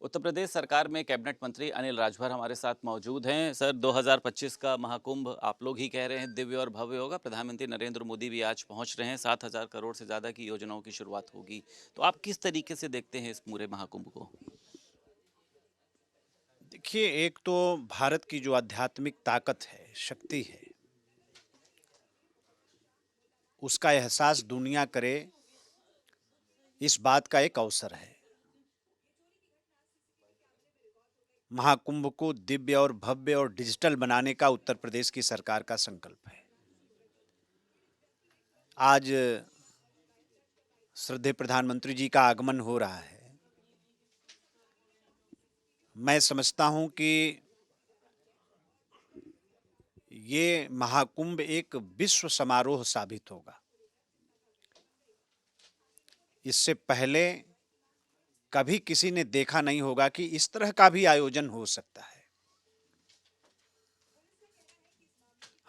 उत्तर प्रदेश सरकार में कैबिनेट मंत्री अनिल राजभर हमारे साथ मौजूद हैं। सर, 2025 का महाकुंभ आप लोग ही कह रहे हैं दिव्य और भव्य होगा। प्रधानमंत्री नरेंद्र मोदी भी आज पहुंच रहे हैं। 7,000 करोड़ से ज़्यादा की योजनाओं की शुरुआत होगी। तो आप किस तरीके से देखते हैं इस पूरे महाकुंभ को? देखिए, एक तो भारत की जो आध्यात्मिक ताकत है, शक्ति है, उसका एहसास दुनिया करे, इस बात का एक अवसर है। महाकुंभ को दिव्य और भव्य और डिजिटल बनाने का उत्तर प्रदेश की सरकार का संकल्प है। आज श्रद्धेय प्रधानमंत्री जी का आगमन हो रहा है। मैं समझता हूं कि ये महाकुंभ एक विश्व समारोह साबित होगा। इससे पहले कभी किसी ने देखा नहीं होगा कि इस तरह का भी आयोजन हो सकता है।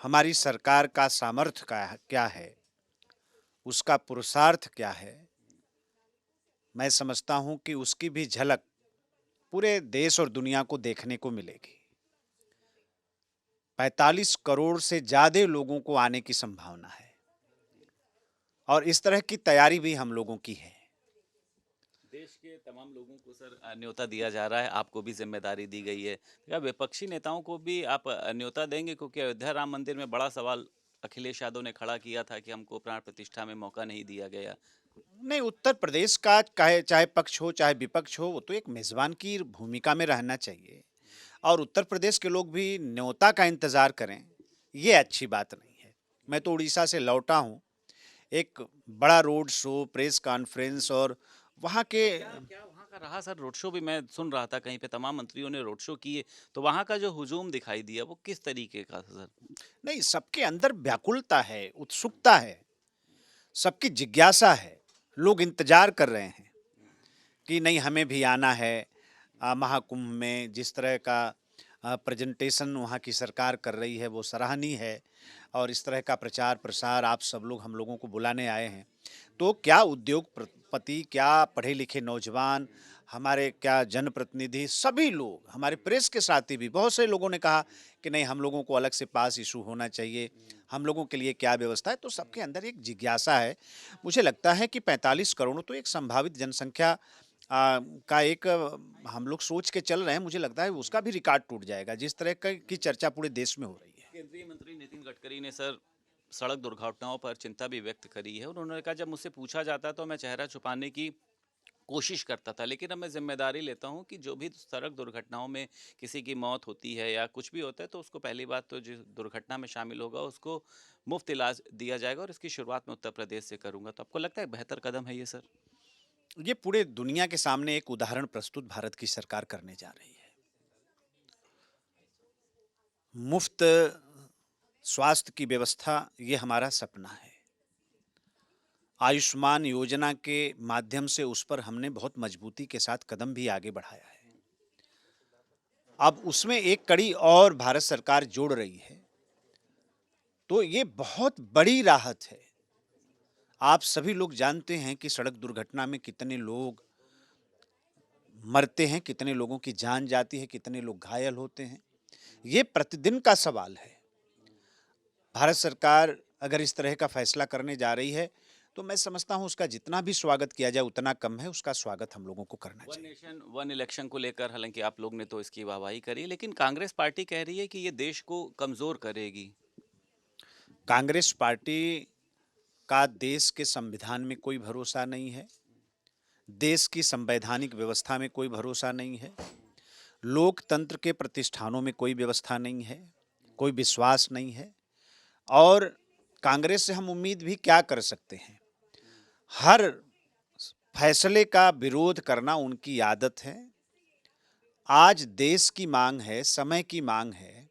हमारी सरकार का सामर्थ्य क्या है, उसका पुरुषार्थ क्या है, मैं समझता हूं कि उसकी भी झलक पूरे देश और दुनिया को देखने को मिलेगी। 45 करोड़ से ज्यादा लोगों को आने की संभावना है और इस तरह की तैयारी भी हम लोगों की है। देश के तमाम लोगों को सर न्योता दिया जा रहा है। आपको भी जिम्मेदारी दी गई है। क्या विपक्षी नेताओं को भी आप न्योता देंगे? क्योंकि अयोध्या राम मंदिर में बड़ा सवाल अखिलेश यादव ने खड़ा किया था कि हमको प्राण प्रतिष्ठा में मौका नहीं दिया गया। नहीं, उत्तर प्रदेश का चाहे चाहे पक्ष हो चाहे विपक्ष हो, वो तो एक मेजबान की भूमिका में रहना चाहिए और उत्तर प्रदेश के लोग भी न्योता का इंतजार करें, ये अच्छी बात नहीं है। मैं तो उड़ीसा से लौटा हूँ। एक बड़ा रोड शो, प्रेस कॉन्फ्रेंस और वहाँ के क्या क्या वहाँ का रहा सर? रोड शो भी मैं सुन रहा था, कहीं पे तमाम मंत्रियों ने रोड शो किए, तो वहाँ का जो हुजूम दिखाई दिया वो किस तरीके का था सर? नहीं, सबके अंदर व्याकुलता है, उत्सुकता है, सबकी जिज्ञासा है। लोग इंतजार कर रहे हैं कि नहीं, हमें भी आना है। महाकुंभ में जिस तरह का प्रेजेंटेशन वहाँ की सरकार कर रही है वो सराहनीय है और इस तरह का प्रचार प्रसार आप सब लोग हम लोगों को बुलाने आए हैं। तो क्या उद्योगपति, क्या पढ़े लिखे नौजवान, हमारे क्या जनप्रतिनिधि, सभी लोग, हमारे प्रेस के साथी भी, बहुत से लोगों ने कहा कि नहीं, हम लोगों को अलग से पास इशू होना चाहिए, हम लोगों के लिए क्या व्यवस्था है। तो सबके अंदर एक जिज्ञासा है। मुझे लगता है कि 45 करोड़ तो एक संभावित जनसंख्या का एक हम लोग सोच के चल रहे हैं। मुझे लगता है उसका भी रिकॉर्ड टूट जाएगा, जिस तरह की चर्चा पूरे देश में हो रही है। केंद्रीय मंत्री नितिन गडकरी ने सर सड़क दुर्घटनाओं पर चिंता भी व्यक्त करी है। उन्होंने कहा, जब मुझसे पूछा जाता तो मैं चेहरा छुपाने की कोशिश करता था, लेकिन अब मैं जिम्मेदारी लेता हूं कि जो भी सड़क दुर्घटनाओं में किसी की मौत होती है या कुछ भी होता है तो उसको पहली बात तो जिस दुर्घटना में शामिल होगा उसको मुफ्त इलाज दिया जाएगा और इसकी शुरुआत मैं उत्तर प्रदेश से करूंगा। तो आपको लगता है बेहतर कदम है ये सर? ये पूरे दुनिया के सामने एक उदाहरण प्रस्तुत भारत की सरकार करने जा रही है। मुफ्त स्वास्थ्य की व्यवस्था, ये हमारा सपना है। आयुष्मान योजना के माध्यम से उस पर हमने बहुत मजबूती के साथ कदम भी आगे बढ़ाया है। अब उसमें एक कड़ी और भारत सरकार जोड़ रही है, तो ये बहुत बड़ी राहत है। आप सभी लोग जानते हैं कि सड़क दुर्घटना में कितने लोग मरते हैं, कितने लोगों की जान जाती है, कितने लोग घायल होते हैं। ये प्रतिदिन का सवाल है। भारत सरकार अगर इस तरह का फैसला करने जा रही है, तो मैं समझता हूं उसका जितना भी स्वागत किया जाए उतना कम है। उसका स्वागत हम लोगों को करना वन चाहिए। नेशन वन इलेक्शन को लेकर हालांकि आप लोग ने तो इसकी वाहवाही करी, लेकिन कांग्रेस पार्टी कह रही है कि ये देश को कमजोर करेगी। कांग्रेस पार्टी का देश के संविधान में कोई भरोसा नहीं है, देश की संवैधानिक व्यवस्था में कोई भरोसा नहीं है, लोकतंत्र के प्रतिष्ठानों में कोई व्यवस्था नहीं है, कोई विश्वास नहीं है। और कांग्रेस से हम उम्मीद भी क्या कर सकते हैं? हर फैसले का विरोध करना उनकी आदत है। आज देश की मांग है, समय की मांग है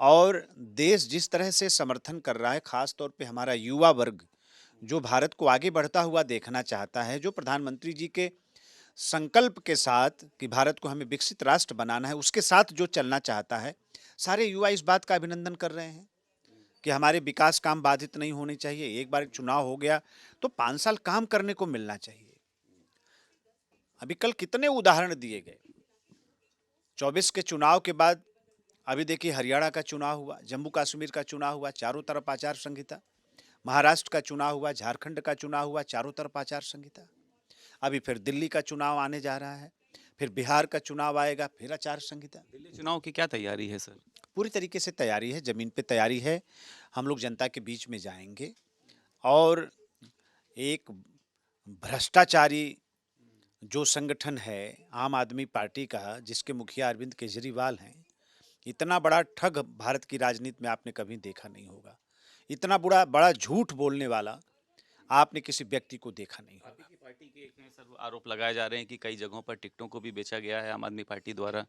और देश जिस तरह से समर्थन कर रहा है, खास तौर पे हमारा युवा वर्ग जो भारत को आगे बढ़ता हुआ देखना चाहता है, जो प्रधानमंत्री जी के संकल्प के साथ कि भारत को हमें विकसित राष्ट्र बनाना है, उसके साथ जो चलना चाहता है, सारे युवा इस बात का अभिनंदन कर रहे हैं कि हमारे विकास काम बाधित नहीं होने चाहिए। एक बार चुनाव हो गया तो 5 साल काम करने को मिलना चाहिए। अभी कल कितने उदाहरण दिए गए। 24 के चुनाव के बाद अभी देखिए हरियाणा का चुनाव हुआ, जम्मू कश्मीर का चुनाव हुआ, चारों तरफ आचार संहिता। महाराष्ट्र का चुनाव हुआ, झारखंड का चुनाव हुआ, चारों तरफ आचार संहिता। अभी फिर दिल्ली का चुनाव आने जा रहा है, फिर बिहार का चुनाव आएगा, फिर आचार संहिता। दिल्ली चुनाव की क्या तैयारी है सर? पूरी तरीके से तैयारी है, जमीन पे तैयारी है। हम लोग जनता के बीच में जाएंगे और एक भ्रष्टाचारी जो संगठन है आम आदमी पार्टी का, जिसके मुखिया अरविंद केजरीवाल हैं, इतना बड़ा ठग भारत की राजनीति में आपने कभी देखा नहीं होगा। इतना बड़ा बड़ा झूठ बोलने वाला आपने किसी व्यक्ति को देखा नहीं होगा। आपकी पार्टी के एक में सर आरोप लगाए जा रहे हैं कि कई जगहों पर टिकटों को भी बेचा गया है आम आदमी पार्टी द्वारा।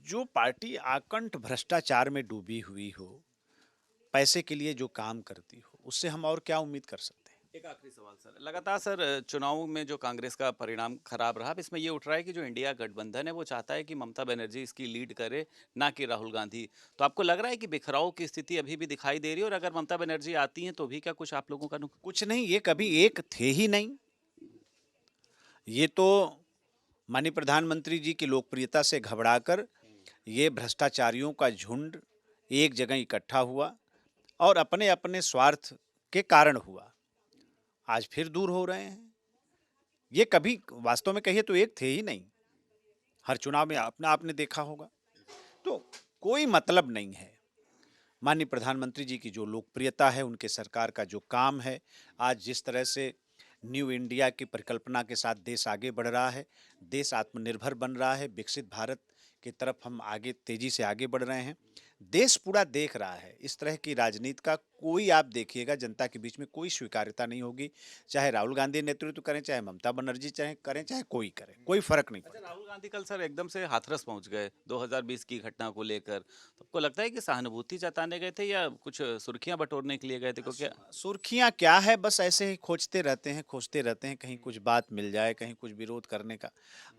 जो पार्टी आकंठ भ्रष्टाचार में डूबी हुई हो, पैसे के लिए जो काम करती हो, उससे हम और क्या उम्मीद कर सकते हैं। एक आखिरी सवाल सर, लगातार सर चुनाव में जो कांग्रेस का परिणाम खराब रहा, अब इसमें ये उठ रहा है कि जो इंडिया गठबंधन है वो चाहता है कि ममता बनर्जी इसकी लीड करे, ना कि राहुल गांधी। तो आपको लग रहा है कि बिखराव की स्थिति अभी भी दिखाई दे रही है, और अगर ममता बनर्जी आती हैं तो भी क्या कुछ आप लोगों का कुछ नहीं, ये कभी एक थे ही नहीं। ये तो माननीय प्रधानमंत्री जी की लोकप्रियता से घबराकर ये भ्रष्टाचारियों का झुंड एक जगह इकट्ठा हुआ और अपने अपने स्वार्थ के कारण हुआ। आज फिर दूर हो रहे हैं। ये कभी वास्तव में कहिए तो एक थे ही नहीं। हर चुनाव में अपना आपने देखा होगा। तो कोई मतलब नहीं है। माननीय प्रधानमंत्री जी की जो लोकप्रियता है, उनके सरकार का जो काम है, आज जिस तरह से न्यू इंडिया की परिकल्पना के साथ देश आगे बढ़ रहा है, देश आत्मनिर्भर बन रहा है, विकसित भारत की तरफ हम आगे तेजी से आगे बढ़ रहे हैं। देश पूरा देख रहा है। इस तरह की राजनीति का कोई आप देखिएगा जनता के बीच में कोई स्वीकार्यता नहीं होगी। चाहे राहुल गांधी नेतृत्व करें, चाहे ममता बनर्जी चाहे करें, चाहे कोई करे, कोई फर्क नहीं अच्छा, पड़ता। राहुल गांधी कल सर एकदम से हाथरस पहुंच गए 2020 की घटना को लेकर, तो आपको लगता है कि सहानुभूति जताने गए थे या कुछ सुर्खियां बटोरने के लिए गए थे? क्योंकि सुर्खियां क्या है, बस ऐसे ही खोजते रहते हैं, कहीं कुछ बात मिल जाए, कहीं कुछ विरोध करने का।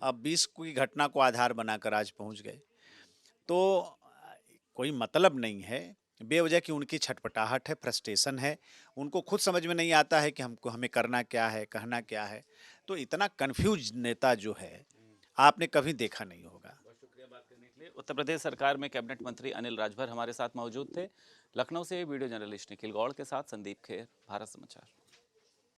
अब 20 की घटना को आधार बनाकर आज पहुंच गए, तो कोई मतलब नहीं है। बेवजह की उनकी छटपटाहट है, फ्रस्ट्रेशन है। उनको खुद समझ में नहीं आता है कि हमको हमें करना क्या है, कहना क्या है। तो इतना कंफ्यूज नेता जो है, आपने कभी देखा नहीं होगा। बहुत शुक्रिया बात करने के लिए। उत्तर प्रदेश सरकार में कैबिनेट मंत्री अनिल राजभर हमारे साथ मौजूद थे। लखनऊ से वीडियो जर्नलिस्ट निखिल गौड़ के साथ संदीप खेर, भारत समाचार।